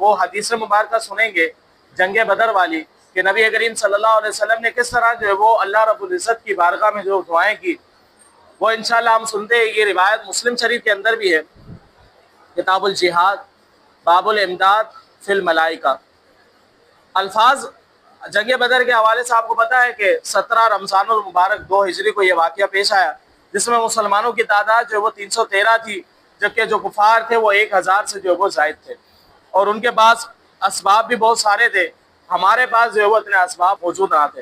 وہ حدیث مبارکہ سنیں گے جنگ بدر والی کہ نبی کریم صلی اللہ علیہ وسلم نے کس طرح جو ہے وہ اللہ رب العزت کی بارگاہ میں جو دعائیں کی، وہ انشاءاللہ ہم سنتے ہیں۔ یہ روایت مسلم شریف کے اندر بھی ہے، کتاب الجہاد باب الامداد فی الملائکہ۔ الفاظ جنگ بدر کے حوالے سے آپ کو پتہ ہے کہ 17 رمضان المبارک 2 ہجری کو یہ واقعہ پیش آیا، جس میں مسلمانوں کی تعداد جو ہے وہ 313 تھی، جبکہ جو کفار تھے وہ 1000 سے جو ہے وہ زائد تھے، اور ان کے پاس اسباب بھی بہت سارے تھے۔ ہمارے پاس جو ہے وہ اتنے اسباب موجود نہ تھے۔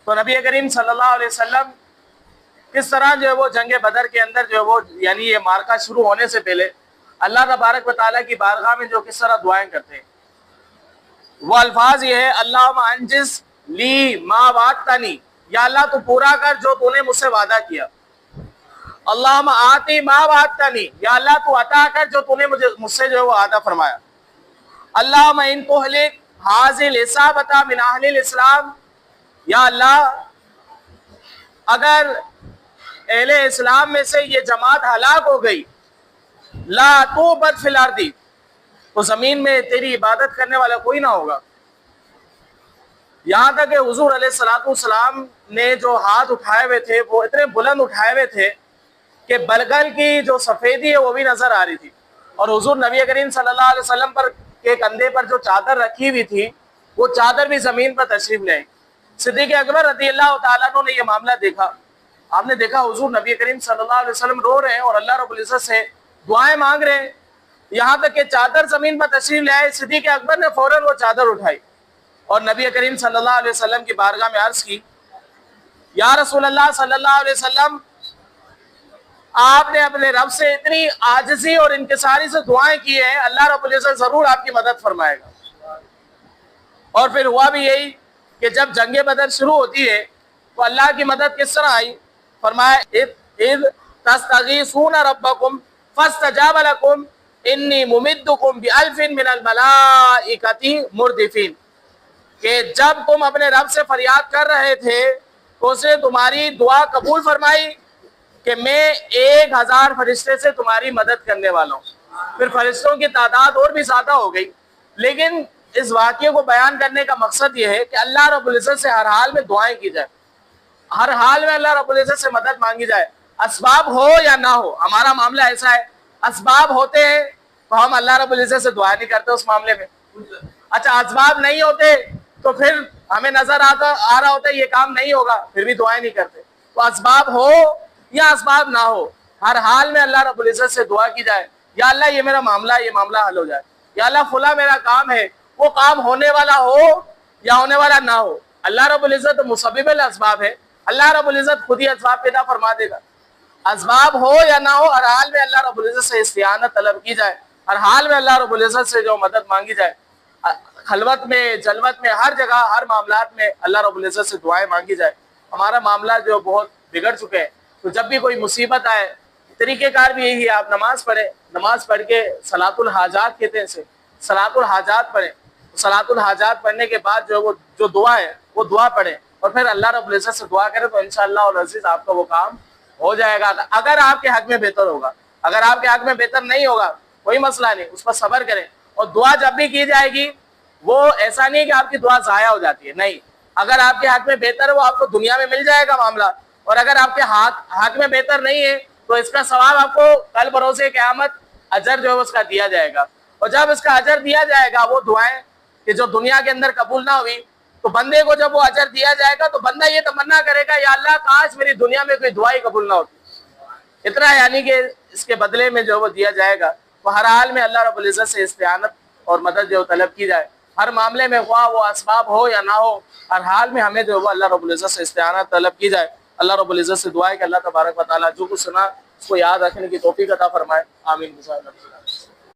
تو نبی کریم صلی اللہ علیہ وسلم کس طرح جو ہے وہ جنگ بدر کے اندر جو ہے وہ یعنی یہ مارکہ شروع ہونے سے پہلے اللہ تبارک و تعالیٰ کی بارگاہ میں جو کس طرح دعائیں کرتے ہیں، وہ الفاظ یہ ہے: اللہم انجز لی ما وعدتنی، یا اللہ تو پورا کر جو تو نے مجھ سے وعدہ کیا۔ اللہم آتی ما وعدتنی، یا اللہ تو عطا کر جو تو نے مجھ سے جو ہے وہ وعدہ فرمایا۔ اللہم ان تہلک ھذہ العصابۃ من اہل الاسلام، یا اللہ اگر اہل اسلام میں سے یہ جماعت ہلاک ہو گئی، لا تعبد فی الارض، تو زمین میں تیری عبادت کرنے والا کوئی نہ ہوگا۔ یہاں تک کہ حضور علیہ السلام نے جو ہاتھ اٹھائے ہوئے تھے وہ اتنے بلند اٹھائے ہوئے تھے کہ بلگل کی جو سفیدی ہے وہ بھی نظر آ رہی تھی، اور حضور نبی کریم صلی اللہ علیہ وسلم پر کے کندھے پر جو چادر رکھی ہوئی تھی وہ چادر بھی زمین پر تشریف لے آئی۔ صدیق اکبر رضی اللہ تعالیٰ عنہ نے یہ معاملہ دیکھا۔ آپ نے دیکھا حضور نبی کریم صلی اللہ علیہ وسلم رو رہے ہیں اور اللہ رب العزت سے دعائیں مانگ رہے ہیں، یہاں تک کہ چادر زمین پر تشریف لے آئے۔ صدیق اکبر نے فوراً وہ چادر اٹھائی اور نبی کریم صلی اللہ علیہ وسلم کی بارگاہ میں عرض کی: یا رسول اللہ صلی اللہ علیہ وسلم، آپ نے اپنے رب سے اتنی عاجزی اور انکساری سے دعائیں کی ہیں، اللہ رب العزت ضرور آپ کی مدد فرمائے گا۔ اور پھر ہوا بھی یہی کہ جب جنگ بدر شروع ہوتی ہے تو اللہ کی مدد کس طرح آئی؟ فرمایا: اذ تستغیثون ربکم فاستجاب لکم انی ممدکم بألف من الملائکۃ مردفین، کہ جب تم اپنے رب سے فریاد کر رہے تھے تو اسے تمہاری دعا قبول فرمائی کہ میں 1000 فرشتے سے تمہاری مدد کرنے والا ہوں۔ پھر فرشتوں کی تعداد اور بھی زیادہ ہو گئی، لیکن اس واقعے کو بیان کرنے کا مقصد یہ ہے کہ اللہ رب العزت سے ہر حال میں دعائیں کی جائے، ہر حال میں اللہ رب العزت سے مدد مانگی جائے، اسباب ہو یا نہ ہو۔ ہمارا معاملہ ایسا ہے، اسباب ہوتے ہیں تو ہم اللہ رب العزت سے دعا نہیں کرتے اس معاملے میں۔ اچھا، اسباب نہیں ہوتے تو پھر ہمیں نظر آ رہا ہوتا ہے یہ کام نہیں ہوگا، پھر بھی دعائیں نہیں کرتے۔ تو اسباب ہو یا اسباب نہ ہو، ہر حال میں اللہ رب العزت سے دعا کی جائے: یا اللہ یہ میرا معاملہ، یہ معاملہ حل ہو جائے، یا اللہ فلاں میرا کام ہے، وہ کام ہونے والا ہو یا ہونے والا نہ ہو۔ اللہ رب العزت مسبب الاسباب ہے، اللہ رب العزت خود ہی اسباب پیدا فرما دے گا۔ اسباب ہو یا نہ ہو، ہر حال میں اللہ رب العزت سے استعانت طلب کی جائے، ہر حال میں اللہ رب العزت سے جو مدد مانگی جائے، خلوت میں، جلوت میں، ہر جگہ، ہر معاملات میں اللہ رب العزت سے دعائیں مانگی جائے۔ ہمارا معاملہ جو بہت بگڑ چکے ہیں، تو جب بھی کوئی مصیبت آئے طریقہ کار بھی یہی ہے، آپ نماز پڑھیں، نماز پڑھ کے صلاۃ الحاجات کہتے ہیں اسے، صلاۃ الحاجات پڑھیں، صلاۃ الحاجات پڑھنے کے بعد جو ہے وہ جو دعا ہے وہ دعا پڑھیں، اور پھر اللہ رب العزت سے دعا کریں تو انشاءاللہ العزیز آپ کا وہ کام ہو جائے گا، اگر آپ کے حق میں بہتر ہوگا۔ اگر آپ کے حق میں بہتر نہیں ہوگا کوئی مسئلہ نہیں، اس پر صبر کریں، اور دعا جب بھی کی جائے گی وہ ایسا نہیں کہ آپ کی دعا ضائع ہو جاتی ہے، نہیں، اگر آپ کے حق میں بہتر ہے وہ آپ کو دنیا میں مل جائے گا معاملہ، اور اگر آپ کے حق میں بہتر نہیں ہے تو اس کا ثواب آپ کو کل بروز قیامت اجر جو ہے اس کا دیا جائے گا۔ اور جب اس کا اجر دیا جائے گا، وہ دعائیں کہ جو دنیا کے اندر قبول نہ ہوئی، تو بندے کو جب وہ اجر دیا جائے گا تو بندہ یہ تمنا کرے گا: یا اللہ کاش میری دنیا میں کوئی دعا ہی قبول نہ ہوتی۔ اتنا یعنی کہ اس کے بدلے میں جو وہ دیا جائے گا، تو ہر حال میں اللہ رب العزت سے استعانت اور مدد جو طلب کی جائے، ہر معاملے میں خواہ وہ اسباب ہو یا نہ ہو، ہر حال میں ہمیں جو وہ اللہ رب العزت سے استعانت طلب کی جائے۔ اللہ رب العزت سے دعا ہے کہ اللہ تبارک و تعالیٰ جو کچھ سنا اس کو یاد رکھنے کی توفیق عطا فرمائے، آمین۔